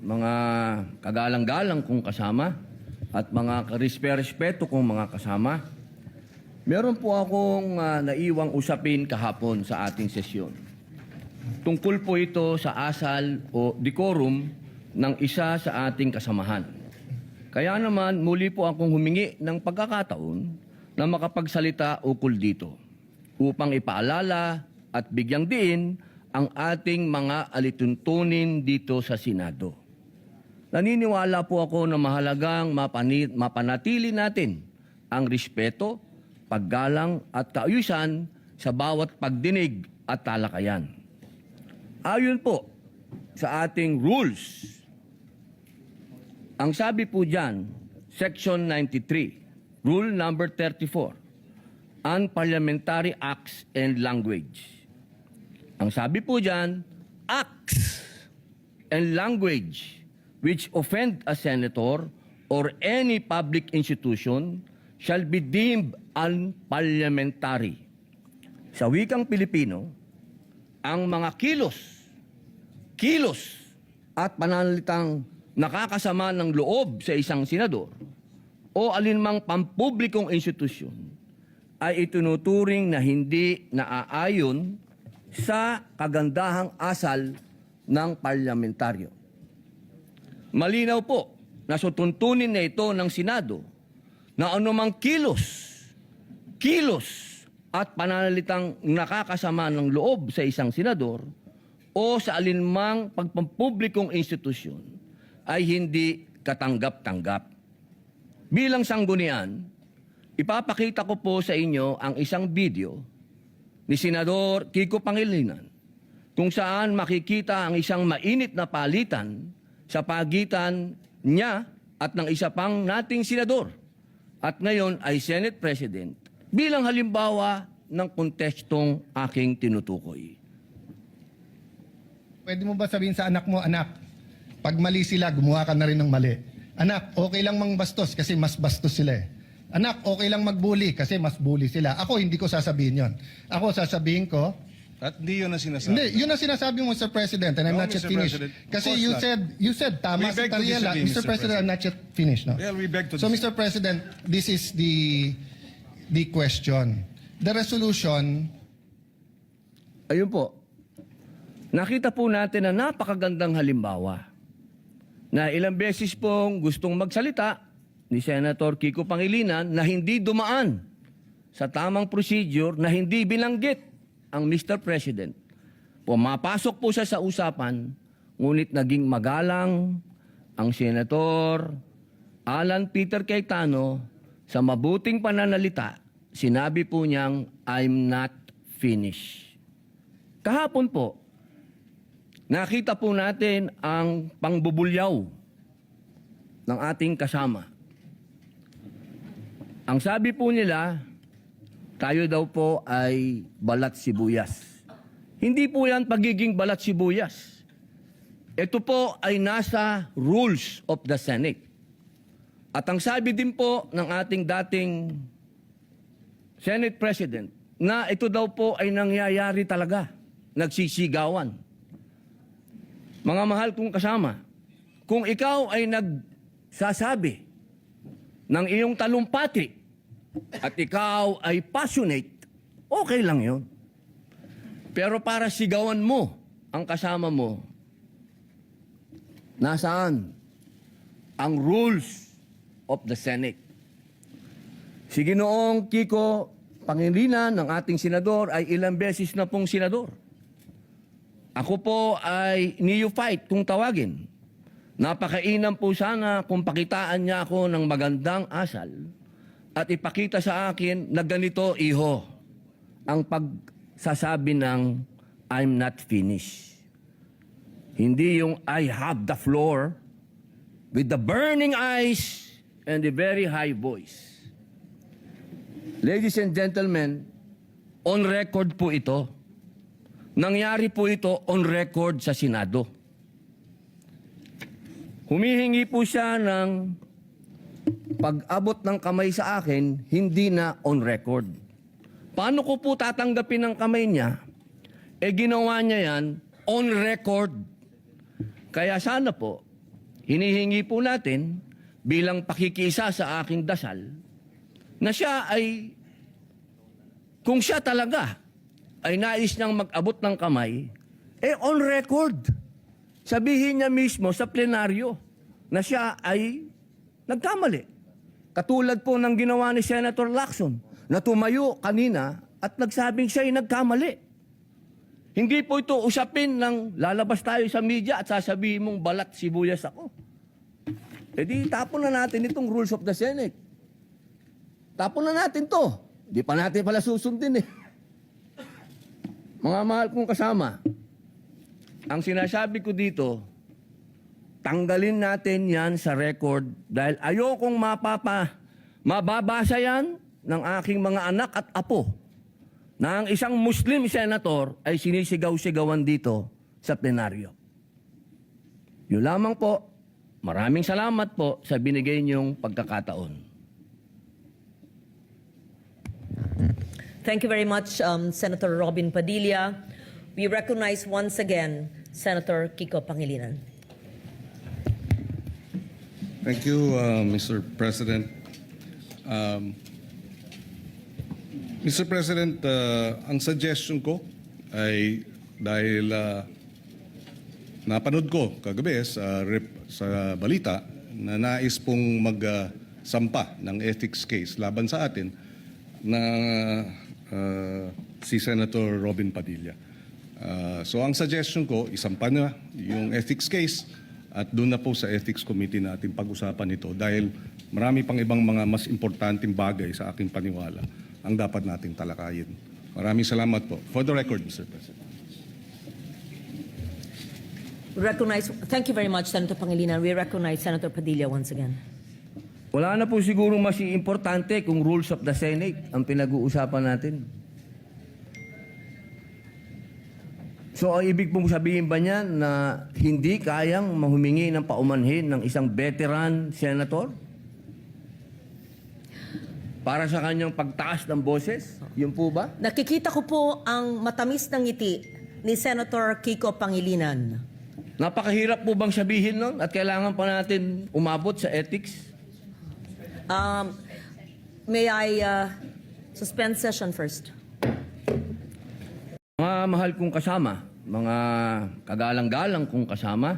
mga kagalang-galang kong kasama at mga karespeto kong mga kasama, meron po akong naiwang usapin kahapon sa ating sesyon. Tungkol po ito sa asal o decorum ng isa sa ating kasamahan. Kaya naman muli po akong humingi ng pagkakataon na makapagsalita ukol dito upang ipaalala at bigyang diin ang ating mga alituntunin dito sa Senado. Naniniwala po ako na mahalagang mapanatili natin ang respeto, paggalang at kaayusan sa bawat pagdinig at talakayan. Ayon po sa ating rules, ang sabi po dyan, Section 93, Rule number 34, Unparliamentary Acts and Language. Ang sabi po dyan, acts and language which offend a senator or any public institution shall be deemed unparliamentary. Sa wikang Pilipino, ang mga kilos at pananalitang nakakasama ng loob sa isang senador o alinmang pampublikong institusyon ay itinuturing na hindi naaayon sa kagandahang asal ng parlamentaryo. Malinaw po na sutuntunin na ito ng Senado na anumang kilos at pananalitang nakakasama ng loob sa isang senador o sa alinmang pagpampublikong institusyon ay hindi katanggap-tanggap. Bilang sanggunian, ipapakita ko po sa inyo ang isang video ni Senador Kiko Pangilinan kung saan makikita ang isang mainit na palitan sa pagitan niya at ng isa pang nating senador at ngayon ay Senate President bilang halimbawa ng kontekstong aking tinutukoy. Pwede mo ba sabihin sa anak mo, anak, pag mali sila, gumawa ka na rin ng mali. Anak, okay lang mangbastos kasi mas bastos sila eh. Anak, okay lang magbully kasi mas bully sila. Ako, hindi ko sasabihin yon. Ako, sasabihin ko, at hindi yun ang sinasabi. hindi, yun ang sinasabi mo, Mr. President, and I'm No, not yet Mr. finished. President, Kasi of course you said, tama We si beg to Tariela. disagree, Mr. President, I'm not yet finished. No? Well, we beg to So, disagree. Mr. President, this is the question. The resolution, Ayun po, nakita po natin na napakagandang halimbawa na ilang beses pong gustong magsalita ni Senator Kiko Pangilinan na hindi dumaan sa tamang procedure na hindi binanggit ang Mr. President. Pumapasok po siya sa usapan, ngunit naging magalang ang Senator Alan Peter Cayetano sa mabuting pananalita. Sinabi po niyang, I'm not finished. Kahapon po, nakita po natin ang pangbubulyaw ng ating kasama. Ang sabi po nila, tayo daw po ay balat sibuyas. Hindi po yan pagiging balat sibuyas. Ito po ay nasa rules of the Senate. At ang sabi din po ng ating dating Senate President, na ito daw po ay nangyayari talaga, nagsisigawan. Mga mahal kong kasama, kung ikaw ay nagsasabi ng iyong talumpati at ikaw ay passionate, okay lang yon. Pero para sigawan mo ang kasama mo, nasaan ang rules of the Senate? Si Ginoong Kiko Pangilinan ng ating senador ay ilang beses na pong senador. Ako po ay neophyte kung tawagin. Napakainam po sana kung pakitaan niya ako ng magandang asal at ipakita sa akin na ganito, iho, ang pagsasabi ng I'm not finished. Hindi yung I have the floor with the burning eyes and the very high voice. Ladies and gentlemen, on record po ito. Nangyari po ito on record sa Senado. Humihingi po siya ng pag-abot ng kamay sa akin, hindi na on record. Paano ko po tatanggapin ang kamay niya? Ginawa niya yan on record. Kaya sana po, hinihingi po natin bilang pakikisa sa aking dasal na siya ay, kung siya talaga ay nais niyang mag-abot ng kamay, on record, sabihin niya mismo sa plenaryo na siya ay nagkamali. Katulad po ng ginawa ni Senator Lacson na tumayo kanina at nagsabing siya ay nagkamali. Hindi po ito usapin ng lalabas tayo sa media at sasabihin mong balat sibuyas ako. E di tapon na natin itong rules of the Senate. Tapon na natin to. Di pa natin pala susundin eh. Mga mahal kong kasama, ang sinasabi ko dito, tanggalin natin yan sa record dahil ayokong mababasa yan ng aking mga anak at apo na ang isang Muslim senator ay sinisigaw-sigawan dito sa plenaryo. Yun lamang po. Maraming salamat po sa binigay niyong pagkakataon. Thank you very much, Senator Robin Padilla. We recognize once again Senator Kiko Pangilinan. Thank you, Mr. President. Mr. President, ang suggestion ko ay dahil napanood ko kagabi sa balita na nais pong magsampa ng ethics case laban sa atin na si Senator Robin Padilla. So ang suggestion ko, isampa na yung ethics case at doon na po sa ethics committee natin pag-usapan ito dahil marami pang ibang mga mas importanteng bagay sa aking paniwala ang dapat nating talakayin. Maraming salamat po. For the record, Mr. President. Thank you very much, Senator Pangilinan. We recognize Senator Padilla once again. Wala na po siguro mas importante kung rules of the Senate ang pinag-uusapan natin. So, ang ibig pong sabihin ba niyan na hindi kayang mahumingi ng paumanhin ng isang veteran senator? Para sa kanyang pagtaas ng boses? Yun po ba? Nakikita ko po ang matamis ng ngiti ni Senator Kiko Pangilinan. Napakahirap po bang sabihin nun? At kailangan pa natin umabot sa ethics? May I suspend session first? Mga mahal kong kasama, mga kagalang-galang kong kasama,